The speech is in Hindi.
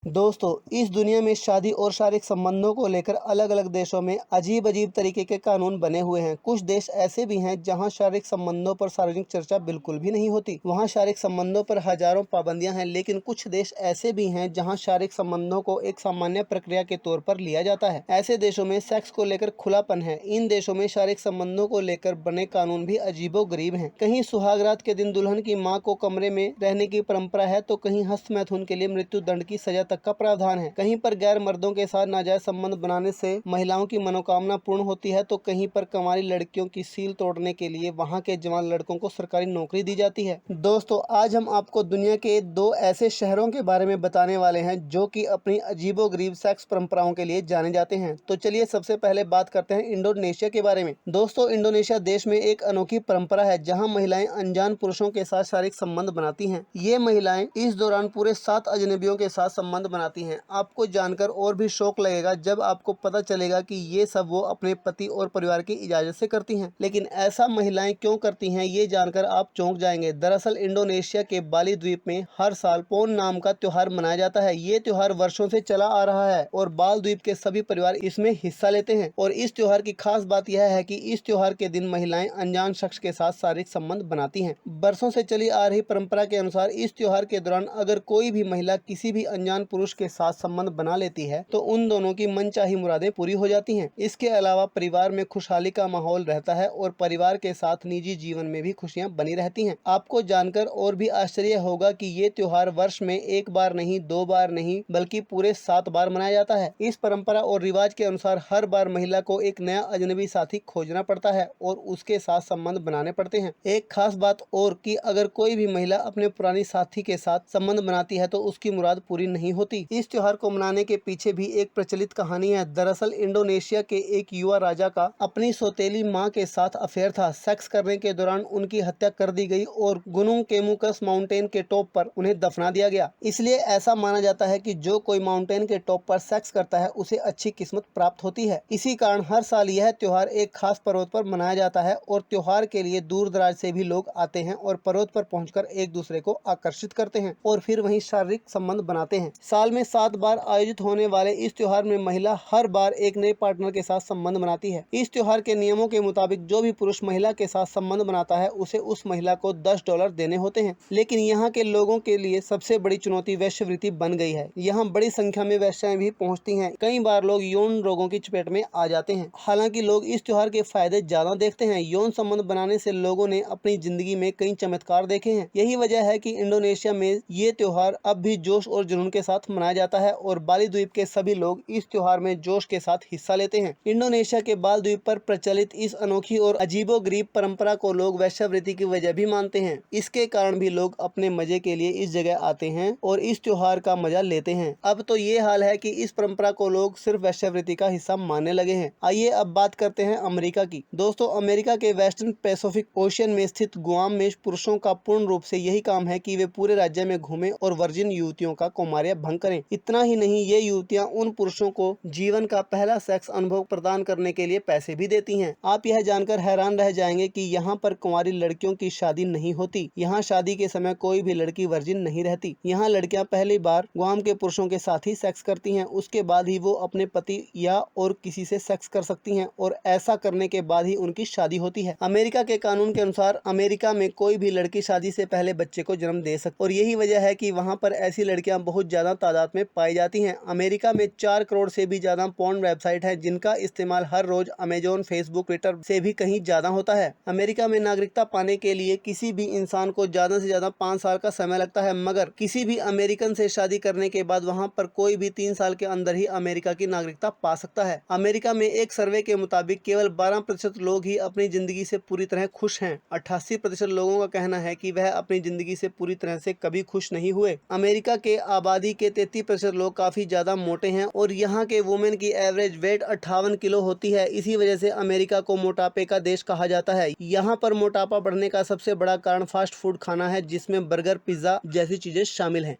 दोस्तों, इस दुनिया में शादी और शारीरिक संबंधों को लेकर अलग अलग देशों में अजीब अजीब तरीके के कानून बने हुए हैं। कुछ देश ऐसे भी हैं जहां शारीरिक संबंधों पर सार्वजनिक चर्चा बिल्कुल भी नहीं होती। वहां शारीरिक संबंधों पर हजारों पाबंदियां हैं, लेकिन कुछ देश ऐसे भी हैं जहां शारीरिक संबंधों को एक सामान्य प्रक्रिया के तौर पर लिया जाता है। ऐसे देशों में सेक्स को लेकर खुलापन है। इन देशों में शारीरिक संबंधों को लेकर बने कानून भी अजीबोगरीब हैं। कहीं सुहागरात के दिन दुल्हन की माँ को कमरे में रहने की परंपरा है, तो कहीं हस्तमैथुन के लिए मृत्यु दंड की सजा तक का प्रावधान है। कहीं पर गैर मर्दों के साथ नाजायज संबंध बनाने से महिलाओं की मनोकामना पूर्ण होती है, तो कहीं पर कंवारी लड़कियों की सील तोड़ने के लिए वहां के जवान लड़कों को सरकारी नौकरी दी जाती है। दोस्तों, आज हम आपको दुनिया के दो ऐसे शहरों के बारे में बताने वाले हैं जो कि अपनी अजीबोगरीब सेक्स परंपराओं के लिए जाने जाते हैं। तो चलिए सबसे पहले बात करते हैं इंडोनेशिया के बारे में। दोस्तों, इंडोनेशिया देश में एक अनोखी परंपरा है जहां महिलाएं अनजान पुरुषों के साथ शारीरिक संबंध बनाती हैं। ये महिलाएं इस दौरान पूरे 7 अजनबियों के साथ संबंध बनाती हैं। आपको जानकर और भी शौक लगेगा जब आपको पता चलेगा कि ये सब वो अपने पति और परिवार की इजाजत से करती हैं। लेकिन ऐसा महिलाएं क्यों करती हैं, ये जानकर आप चौंक जाएंगे। दरअसल इंडोनेशिया के बाली द्वीप में हर साल पोन नाम का त्योहार मनाया जाता है। ये त्योहार वर्षों से चला आ रहा है और बाल द्वीप के सभी परिवार इसमें हिस्सा लेते हैं। और इस त्योहार की खास बात यह है कि इस त्योहार के दिन महिलाएं अनजान शख्स के साथ शारीरिक संबंध बनाती हैं। बरसों से चली आ रही परंपरा के अनुसार इस त्योहार के दौरान अगर कोई भी महिला किसी भी अनजान पुरुष के साथ संबंध बना लेती है तो उन दोनों की मनचाही मुरादें पूरी हो जाती हैं। इसके अलावा परिवार में खुशहाली का माहौल रहता है और परिवार के साथ निजी जीवन में भी खुशियां बनी रहती हैं। आपको जानकर और भी आश्चर्य होगा कि ये त्योहार वर्ष में एक बार नहीं, 2 बार नहीं, बल्कि पूरे 7 बार मनाया जाता है। इस परंपरा और रिवाज के अनुसार हर बार महिला को एक नया अजनबी साथी खोजना पड़ता है और उसके साथ संबंध बनाने पड़ते हैं। एक खास बात और कि अगर कोई भी महिला अपने पुरानी साथी के साथ संबंध बनाती है तो उसकी मुराद पूरी नहीं होती। इस त्योहार को मनाने के पीछे भी एक प्रचलित कहानी है। दरअसल इंडोनेशिया के एक युवा राजा का अपनी सौतेली मां के साथ अफेयर था। सेक्स करने के दौरान उनकी हत्या कर दी गई और गुनुंग केमुकस माउंटेन के टॉप पर उन्हें दफना दिया गया। इसलिए ऐसा माना जाता है कि जो कोई माउंटेन के टॉप पर सेक्स करता है उसे अच्छी किस्मत प्राप्त होती है। इसी कारण हर साल यह त्योहार एक खास पर्वत पर मनाया जाता है और त्योहार के लिए दूर दराज से भी लोग आते हैं और पर्वत पर पहुंचकर एक दूसरे को आकर्षित करते हैं और फिर वहीं शारीरिक संबंध बनाते हैं। साल में 7 बार आयोजित होने वाले इस त्योहार में महिला हर बार एक नए पार्टनर के साथ संबंध बनाती है। इस त्योहार के नियमों के मुताबिक जो भी पुरुष महिला के साथ संबंध बनाता है उसे उस महिला को $10 देने होते हैं। लेकिन यहाँ के लोगों के लिए सबसे बड़ी चुनौती वेश्यावृत्ति बन गई है। यहाँ बड़ी संख्या में वेश्याएं भी पहुँचती हैं। कई बार लोग यौन रोगों की चपेट में आ जाते हैं। हालांकि लोग इस त्योहार के फायदे ज्यादा देखते हैं। यौन संबंध बनाने से लोगों ने अपनी जिंदगी में कई चमत्कार देखे हैं। यही वजह है कि इंडोनेशिया में ये त्योहार अब भी जोश और जुनून के साथ मनाया जाता है और बाली द्वीप के सभी लोग इस त्योहार में जोश के साथ हिस्सा लेते हैं। इंडोनेशिया के बाल द्वीप पर प्रचलित इस अनोखी और अजीबोगरीब परंपरा को लोग वेश्यावृत्ति की वजह भी मानते हैं। इसके कारण भी लोग अपने मजे के लिए इस जगह आते हैं और इस त्योहार का मजा लेते हैं। अब तो ये हाल है कि इस परंपरा को लोग सिर्फ वेश्यावृत्ति का हिस्सा मानने लगे हैं। आइए अब बात करते हैं अमेरिका की। दोस्तों, अमेरिका के वेस्टर्न पैसिफिक ओशियन में स्थित गुआम में पुरुषों का पूर्ण रूप से यही काम है कि वे पूरे राज्य में घूमें और वर्जिन युवतियों का कौमार्य भंग करें। इतना ही नहीं, ये युवतियां उन पुरुषों को जीवन का पहला सेक्स अनुभव प्रदान करने के लिए पैसे भी देती हैं। आप यह जानकर हैरान रह जाएंगे कि यहाँ पर कुंवारी लड़कियों की शादी नहीं होती। यहाँ शादी के समय कोई भी लड़की वर्जिन नहीं रहती। यहाँ लड़कियाँ पहली बार गुआम के पुरुषों के साथ ही सेक्स करती हैं। उसके बाद ही वो अपने पति या और किसी से सेक्स कर सकती हैं और ऐसा करने के बाद ही उनकी शादी होती है। अमेरिका के कानून के अनुसार अमेरिका में कोई भी लड़की शादी से पहले बच्चे को जन्म दे सकती और यही वजह है कि वहाँ पर ऐसी लड़कियाँ बहुत ज्यादा तादाद में पाई जाती हैं। अमेरिका में 4 करोड़ से भी ज्यादा पोर्न वेबसाइट है जिनका इस्तेमाल हर रोज अमेजोन, फेसबुक, ट्विटर से भी कहीं ज्यादा होता है। अमेरिका में नागरिकता पाने के लिए किसी भी इंसान को ज्यादा से ज्यादा 5 साल का समय लगता है, मगर किसी भी अमेरिकन से शादी करने के बाद वहाँ पर कोई भी 3 साल के अंदर ही अमेरिका की नागरिकता पा सकता है। अमेरिका में एक सर्वे के मुताबिक केवल 12% लोग ही अपनी जिंदगी से पूरी तरह खुश हैं। 88% लोगों का कहना है कि वह अपनी जिंदगी से पूरी तरह से कभी खुश नहीं हुए। अमेरिका के आबादी के 33% लोग काफी ज्यादा मोटे हैं और यहाँ के वुमेन की एवरेज वेट 58 किलो होती है। इसी वजह से अमेरिका को मोटापे का देश कहा जाता है। यहाँ पर मोटापा बढ़ने का सबसे बड़ा कारण फास्ट फूड खाना है जिसमें बर्गर, पिज्जा जैसी चीजें शामिल हैं।